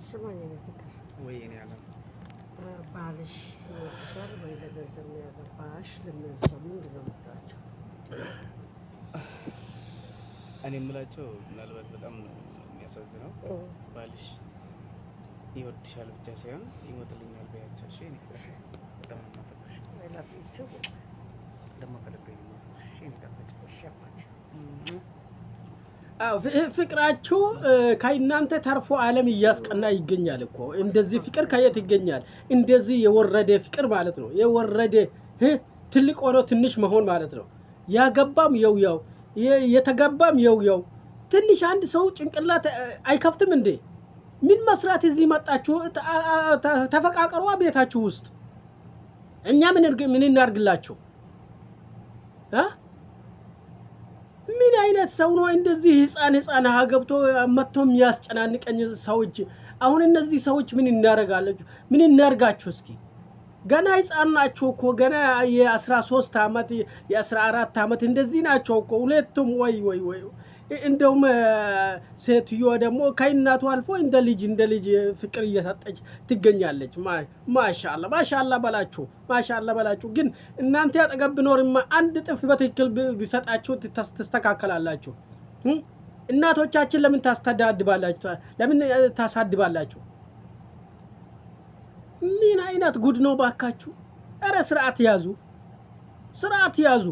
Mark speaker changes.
Speaker 1: ስማኝ ፍቅር
Speaker 2: ወይ እኔ ያለ
Speaker 1: ባልሽ ይወድሻል ወይ ለገንዘብ ነው ያገባሽ? ለምን ሰው ምንድን ነው የምትላቸው?
Speaker 2: እኔ የምላቸው ምናልባት በጣም የሚያሳዝነው ባልሽ ይወድሻል ብቻ ሳይሆን ይሞትልኛል በያቸው። እሺ እኔ በጣም ማፈቅርሽ
Speaker 1: አይላፊችሁ
Speaker 2: ደግሞ ከልቤ ነው። እሺ እንታፈጭ
Speaker 3: ፍቅራችሁ ከእናንተ ተርፎ ዓለም እያስቀና ይገኛል እኮ። እንደዚህ ፍቅር ከየት ይገኛል? እንደዚህ የወረደ ፍቅር ማለት ነው። የወረደ ትልቅ ሆኖ ትንሽ መሆን ማለት ነው። ያገባም ያው የተገባም ያው ትንሽ አንድ ሰው ጭንቅላት አይከፍትም እንዴ? ምን መስራት እዚህ መጣችሁ? ተፈቃቀሩ ቤታችሁ ውስጥ። እኛ ምን እናርግላችሁ? ምን አይነት ሰው ነው እንደዚህ ህፃን ገብቶ መጥቶም ያስጨናንቀኝ ሰዎች? አሁን እነዚህ ሰዎች ምን እናረጋላችሁ? ምን እናርጋችሁ? እስኪ ገና ህፃን ናቸው እኮ ገና የ13 አመት የ14 አመት እንደዚህ ናቸው እኮ ሁለቱም። ወይ እንደውም ሴትዮዋ ደግሞ ከእናቱ አልፎ እንደ ልጅ ፍቅር እየሰጠች ትገኛለች። ማሻአላ በላችሁ። ግን እናንተ ያጠገብ ቢኖርማ አንድ ጥፍ በትክክል ቢሰጣችሁ ትስተካከላላችሁ። እናቶቻችን ለምን ታስተዳድባላችሁ? ለምን ታሳድባላችሁ? ምን አይነት ጉድ ነው ባካችሁ? ኧረ ስርዓት ያዙ።